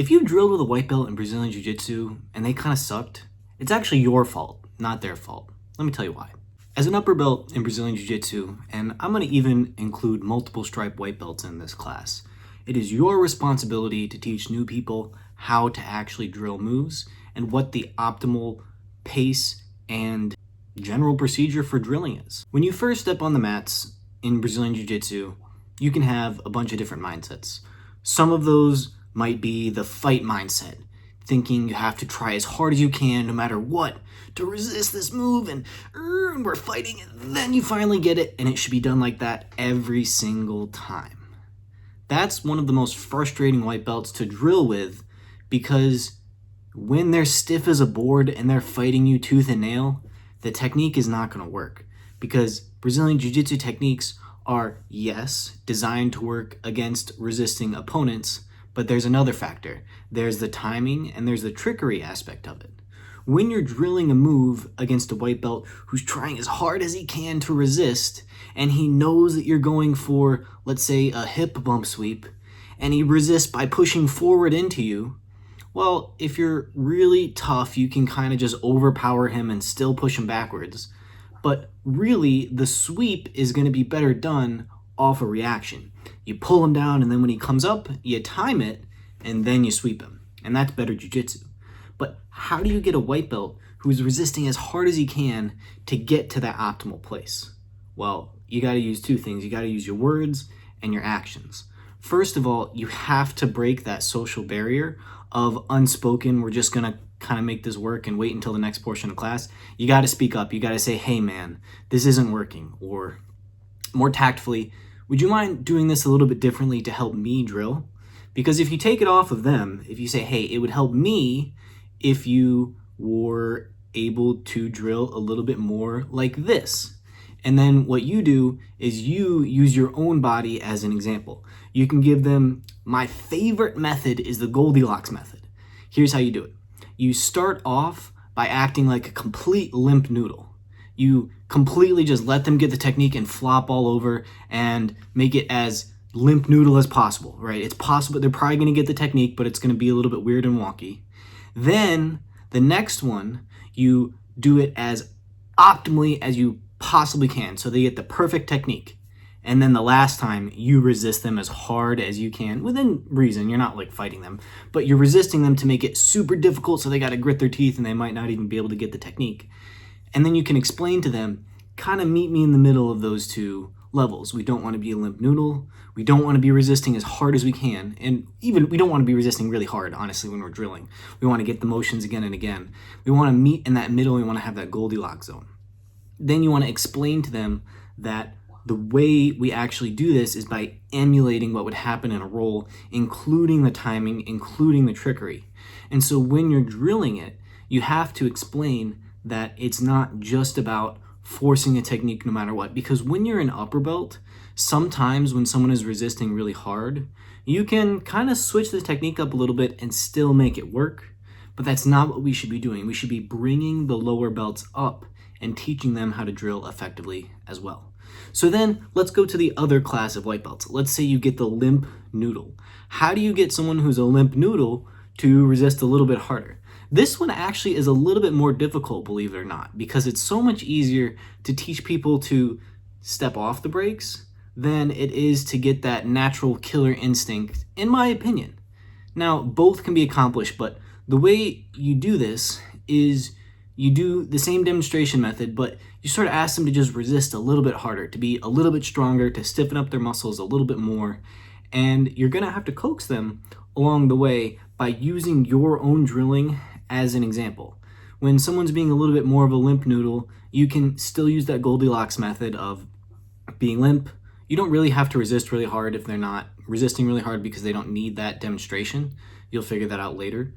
If you drilled with a white belt in Brazilian Jiu-Jitsu and they kind of sucked, it's actually your fault, not their fault. Let me tell you why. As an upper belt in Brazilian Jiu-Jitsu, and I'm going to even include multiple stripe white belts in this class, it is your responsibility to teach new people how to actually drill moves and what the optimal pace and general procedure for drilling is. When you first step on the mats in Brazilian Jiu-Jitsu, you can have a bunch of different mindsets. Some of those might be the fight mindset, thinking you have to try as hard as you can no matter what to resist this move and we're fighting and then you finally get it and it should be done like that every single time. That's one of the most frustrating white belts to drill with, because when they're stiff as a board and they're fighting you tooth and nail, the technique is not going to work, because Brazilian Jiu-Jitsu techniques are, yes, designed to work against resisting opponents, but there's another factor. There's the timing and there's the trickery aspect of it. When you're drilling a move against a white belt who's trying as hard as he can to resist, and he knows that you're going for, let's say, a hip bump sweep, and he resists by pushing forward into you, well, if you're really tough, you can kind of just overpower him and still push him backwards. But really, the sweep is going to be better done off a reaction. You pull him down, and then when he comes up, you time it, and then you sweep him. And that's better jiu-jitsu. But how do you get a white belt who's resisting as hard as he can to get to that optimal place? Well, you got to use two things. You got to use your words and your actions. First of all, you have to break that social barrier of unspoken, we're just going to kind of make this work and wait until the next portion of class. You got to speak up. You got to say, hey man, this isn't working. Or more tactfully, would you mind doing this a little bit differently to help me drill? Because if you take it off of them, if you say, hey, it would help me if you were able to drill a little bit more like this. And then what you do is you use your own body as an example. You can give them, my favorite method is the Goldilocks method. Here's how you do it. You start off by acting like a complete limp noodle. You completely just let them get the technique and flop all over and make it as limp noodle as possible, right? It's possible they're probably going to get the technique, but it's going to be a little bit weird and wonky. Then the next one, you do it as optimally as you possibly can, so they get the perfect technique. And then the last time, you resist them as hard as you can, within reason. You're not like fighting them, but you're resisting them to make it super difficult, so they got to grit their teeth and they might not even be able to get the technique. And then you can explain to them, kind of meet me in the middle of those two levels. We don't want to be a limp noodle. We don't want to be resisting as hard as we can. And even we don't want to be resisting really hard, honestly, when we're drilling. We want to get the motions again and again. We want to meet in that middle. We want to have that Goldilocks zone. Then you want to explain to them that the way we actually do this is by emulating what would happen in a roll, including the timing, including the trickery. And so when you're drilling it, you have to explain that it's not just about forcing a technique no matter what. Because when you're an upper belt, sometimes when someone is resisting really hard, you can kind of switch the technique up a little bit and still make it work. But that's not what we should be doing. We should be bringing the lower belts up and teaching them how to drill effectively as well. So then let's go to the other class of white belts. Let's say you get the limp noodle. How do you get someone who's a limp noodle to resist a little bit harder? This one actually is a little bit more difficult, believe it or not, because it's so much easier to teach people to step off the brakes than it is to get that natural killer instinct, in my opinion. Now, both can be accomplished, but the way you do this is you do the same demonstration method, but you sort of ask them to just resist a little bit harder, to be a little bit stronger, to stiffen up their muscles a little bit more. And you're going to have to coax them along the way by using your own drilling as an example. When someone's being a little bit more of a limp noodle, you can still use that Goldilocks method of being limp. You don't really have to resist really hard if they're not resisting really hard, because they don't need that demonstration. You'll figure that out later.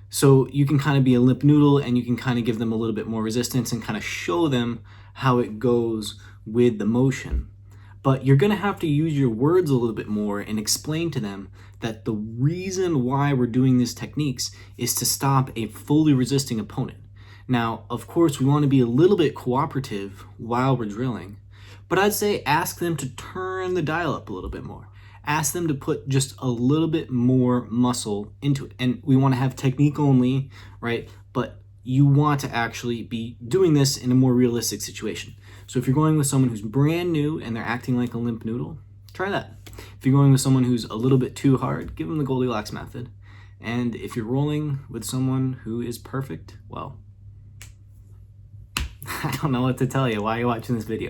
So you can kind of be a limp noodle and you can kind of give them a little bit more resistance and kind of show them how it goes with the motion. But you're going to have to use your words a little bit more and explain to them that the reason why we're doing these techniques is to stop a fully resisting opponent. Now, of course, we want to be a little bit cooperative while we're drilling, but I'd say ask them to turn the dial up a little bit more. ask them to put just a little bit more muscle into it. And we want to have technique only, right? But you want to actually be doing this in a more realistic situation. So if you're going with someone who's brand new and they're acting like a limp noodle, try that. If you're going with someone who's a little bit too hard, give them the Goldilocks method. And if you're rolling with someone who is perfect, well, I don't know what to tell you. Why are you watching this video?